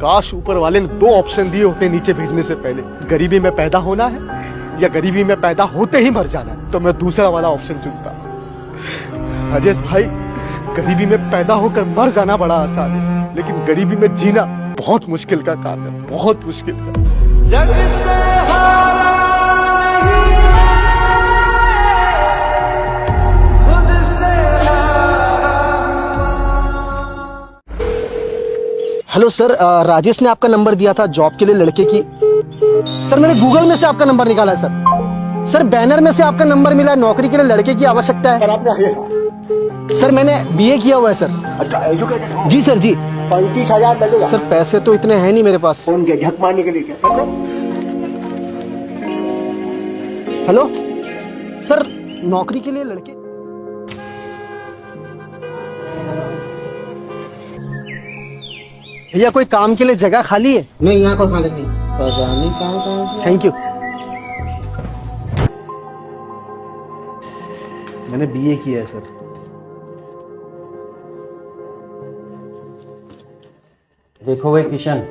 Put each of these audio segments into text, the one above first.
काश ऊपर वाले ने 2 ऑप्शन दिए होते नीचे भेजने से पहले, गरीबी में पैदा होना है या गरीबी में पैदा होते ही मर जाना है, तो मैं दूसरा वाला ऑप्शन चुनता। राजेश भाई, गरीबी में पैदा होकर मर जाना बड़ा आसान है, लेकिन गरीबी में जीना बहुत मुश्किल का काम है, बहुत मुश्किल का। जग से हेलो सर, राजेश ने आपका नंबर दिया था जॉब के लिए लड़के की। सर मैंने गूगल में से आपका नंबर निकाला है सर। सर बैनर में से आपका नंबर मिला है, नौकरी के लिए लड़के की आवश्यकता है। सर मैंने बीए किया हुआ है सर। अच्छा, एजुकेटेड हो? जी सर जी। 35,000 लगेगा सर पैसे तो इतने हैं नहीं मेरे पास। फोन के झक मारने के लिए क्या? हेलो सर, नौकरी के लिए लड़के। भैया कोई काम के लिए जगह खाली है? नहीं, यहाँ को खाली नहीं। पता नहीं कहाँ। Thank you. मैंने बीए किया है सर। देखो भाई किशन,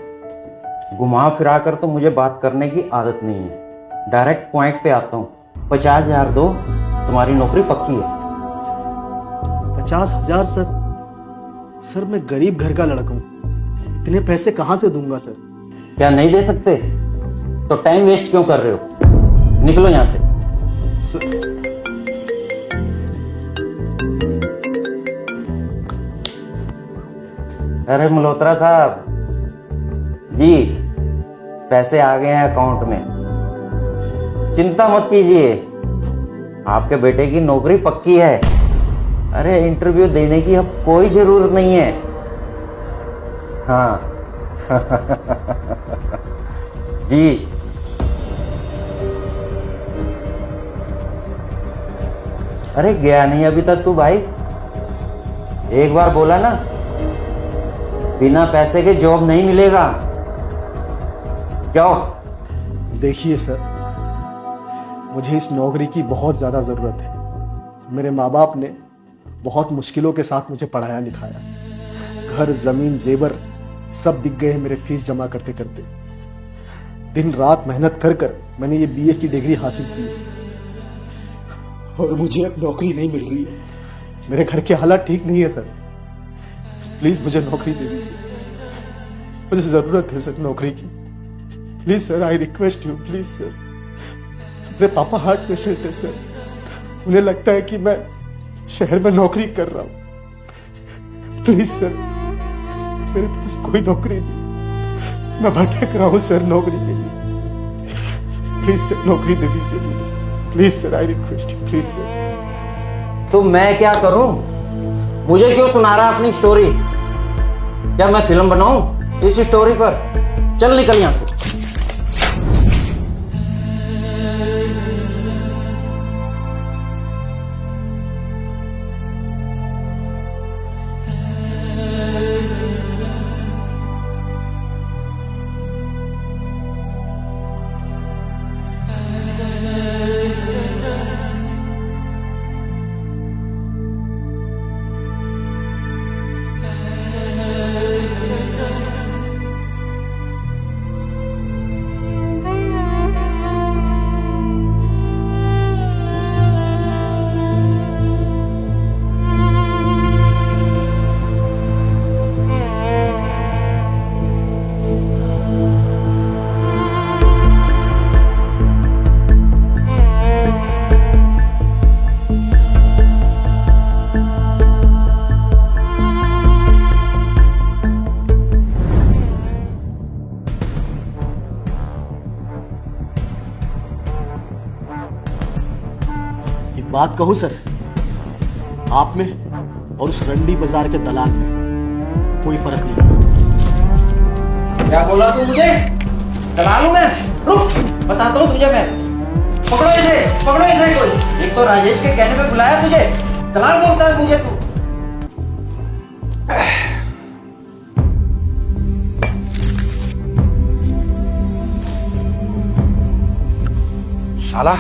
घुमा फिरा कर तो मुझे बात करने की आदत नहीं है। डायरेक्ट पॉइंट पे आता हूँ। 50,000 दो, तुम्हारी नौकरी पक्की है। 50,000 सर? सर मैं गरीब घर का लड़का हूँ, इतने पैसे कहाँ से दूंगा सर? क्या नहीं दे सकते? तो टाइम वेस्ट क्यों कर रहे हो? निकलो यहाँ से। अरे मल्होत्रा साहब जी, पैसे आ गए हैं अकाउंट में, चिंता मत कीजिए, आपके बेटे की नौकरी पक्की है। अरे इंटरव्यू देने की अब कोई जरूरत नहीं है। हाँ जी। अरे गया नहीं अभी तक तू भाई? एक बार बोला ना, बिना पैसे के जॉब नहीं मिलेगा। जाओ। देखिए सर, मुझे इस नौकरी की बहुत ज़्यादा ज़रूरत है। मेरे माँ बाप ने बहुत मुश्किलों के साथ मुझे पढ़ाया लिखाया। घर, ज़मीन, जेवर सब बिक गए मेरे फीस जमा करते करते। दिन रात मेहनत कर कर मैंने ये बीए की डिग्री हासिल की और मुझे अब नौकरी नहीं मिल रही है। मेरे घर के हालात ठीक नहीं है सर। प्लीज़ मुझे नौकरी दे दीजिए, मुझे ज़रूरत है सर नौकरी की। Please sir, I request you, please sir. मेरे पापा हार्ट पेशेंट है सर, उन्हें लगता है कि मैं शहर में नौकरी कर रहा हूँ। प्लीज़ सर, मेरे पास कोई नौकरी नहीं, मैं भटक रहा हूँ सर नौकरी के लिए। प्लीज सर, नौकरी दे दीजिए मुझे। Please sir, I request you, please sir. तो मैं क्या करूं? मुझे क्यों सुना रहा अपनी स्टोरी? क्या मैं फिल्म बनाऊं इस स्टोरी पर? चल निकल यहां से। बात कहूं सर, आप में और उस रंडी बाजार के दलाल में कोई फर्क नहीं है। क्या बोला तू मुझे? दलाल हूं मैं? रुक, बताता हूं तुझे मैं। पकड़ो इसे कोई। एक तो राजेश के कहने पे बुलाया तुझे, दलाल बोलता है मुझे तू। साला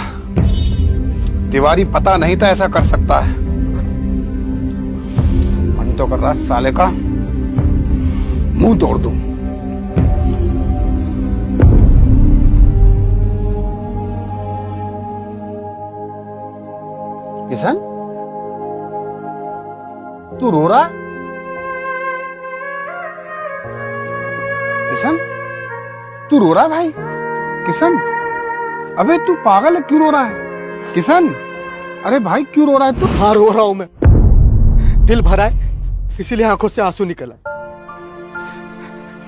तिवारी पता नहीं था ऐसा कर सकता है। मन तो कर रहा साले का मुंह तोड़ दूं। किशन, तू रो रहा है? किशन, तू रो रहा है भाई? किशन, अबे तू पागल है, क्यों रो रहा है? किशन, अरे भाई क्यों रो रहा है तू? हाँ रो रहा हूं मैं, दिल भरा है इसीलिए आंखों से आंसू निकला।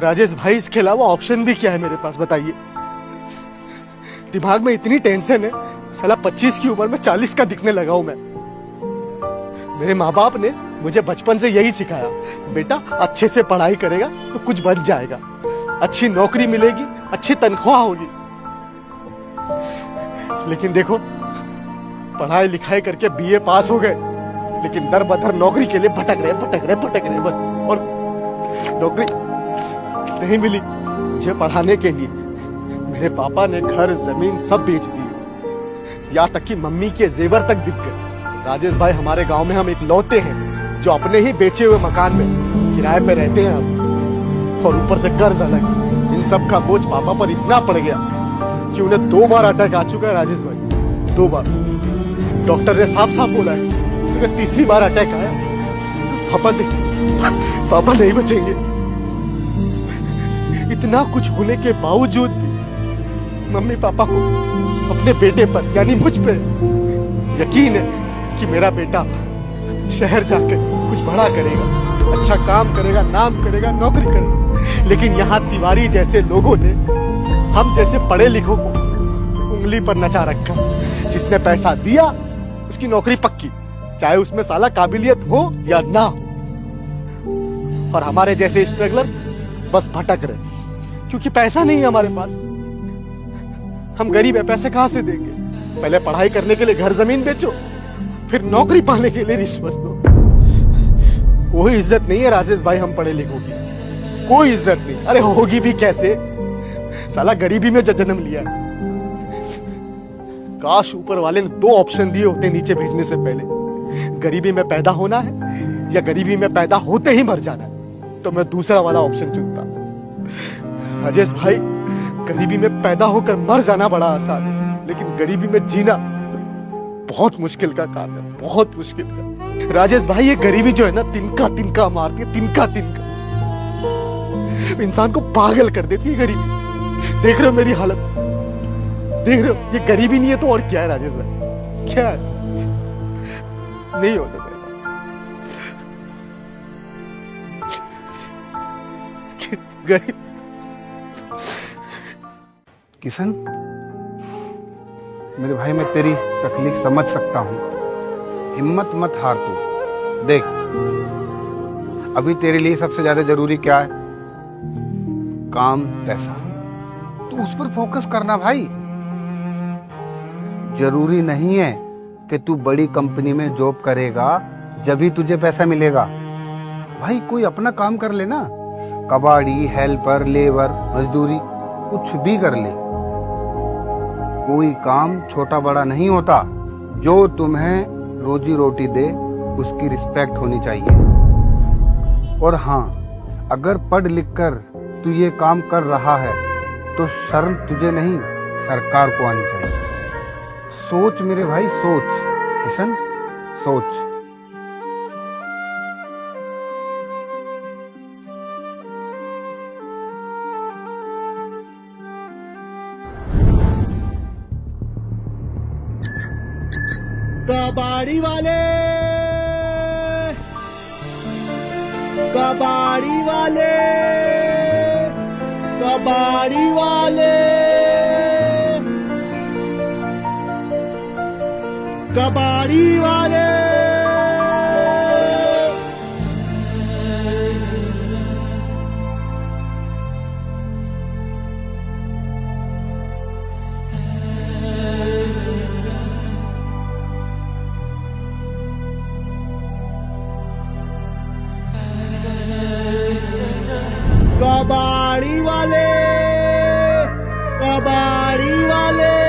राजेश भाई, इसके अलावा ऑप्शन भी क्या है मेरे पास, बताइए। दिमाग में इतनी टेंशन है, साला 25 की उम्र में 40 का दिखने लगा हूं मैं। मेरे माँ बाप ने मुझे बचपन से यही सिखाया, बेटा अच्छे से पढ़ाई करेगा तो कुछ बन जाएगा, अच्छी नौकरी मिलेगी, अच्छी तनख्वाह होगी। लेकिन देखो, पढ़ाई लिखाई करके बीए पास हो गए, लेकिन दर बदर नौकरी के लिए भटक रहे बस। और नौकरी नहीं मिली मुझे पढ़ाने के लिए। मेरे पापा ने घर जमीन सब बेच दी, यहाँ तक कि मम्मी के जेवर तक बिक गए। राजेश भाई, हमारे गांव में हम इकलौते हैं जो अपने ही बेचे हुए मकान में किराए पे रहते हैं हम, और ऊपर से कर्ज अलग। इन सब का बोझ पापा पर इतना पड़ गया कि उन्हें 2 बार अटैक आ चुका है राजेश भाई, 2 बार। डॉक्टर ने साफ साफ बोला है अगर तीसरी बार अटैक आया तो पापा नहीं बचेंगे। इतना कुछ होने के बावजूद भी मम्मी पापा को अपने बेटे पर यानी मुझ पे यकीन है कि मेरा बेटा शहर जाकर कुछ बड़ा करेगा, अच्छा काम करेगा, नाम करेगा, नौकरी करेगा। लेकिन यहाँ तिवारी जैसे लोगों ने हम जैसे पढ़े लिखों को उंगली पर नचा रखा। जिसने पैसा दिया उसकी नौकरी पक्की, चाहे उसमें साला काबिलियत हो या ना। और हमारे जैसे स्ट्रगलर बस भटक रहे क्योंकि पैसा नहीं है हमारे पास। हम गरीब है, पैसे कहां से देंगे? पहले पढ़ाई करने के लिए घर जमीन बेचो, फिर नौकरी पाने के लिए रिश्वत दो। कोई इज्जत नहीं है राजेश भाई हम पढ़े लिखों की, कोई इज्जत नहीं। अरे होगी भी कैसे, साला गरीबी में जन्म लिया। काश ऊपर वाले ने 2 ऑप्शन दिए होते नीचे भेजने से पहले, गरीबी में पैदा होना है या गरीबी में पैदा होते ही मर जाना है, तो मैं दूसरा वाला ऑप्शन चुनता। राजेश भाई, गरीबी में पैदा होकर मर जाना बड़ा आसान है, लेकिन गरीबी में जीना बहुत मुश्किल का काम है, बहुत मुश्किल का। राजेश भाई, ये गरीबी जो है ना, तिनका तिनका मारती है, तिनका तिनका इंसान को पागल कर देती है गरीबी। देख रहे हो मेरी हालत, देख रहे हो? ये गरीबी नहीं है तो और क्या है राजेश भाई, क्या है? नहीं होता गरीब। किशन, मेरे भाई मैं तेरी तकलीफ समझ सकता हूँ, हिम्मत मत हार तू। देख, अभी तेरे लिए सबसे ज्यादा जरूरी क्या है? काम, पैसा। तू उस पर फोकस करना भाई। जरूरी नहीं है कि तू बड़ी कंपनी में जॉब करेगा जब ही तुझे पैसा मिलेगा। भाई कोई अपना काम कर ले ना, कबाड़ी, हेल्पर, लेबर, मजदूरी, कुछ भी कर ले। कोई काम छोटा बड़ा नहीं होता। जो तुम्हें रोजी रोटी दे उसकी रिस्पेक्ट होनी चाहिए। और हाँ, अगर पढ़ लिख कर तू ये काम कर रहा है तो शर्म तुझे नहीं, सरकार को आनी चाहिए। सोच मेरे भाई, सोच किशन, सोच। कबाड़ी वाले, कबाड़ी वाले, कबाड़ी वाले, कबाड़ी वाले। कबाड़ी वाले, कबाड़ी वाले।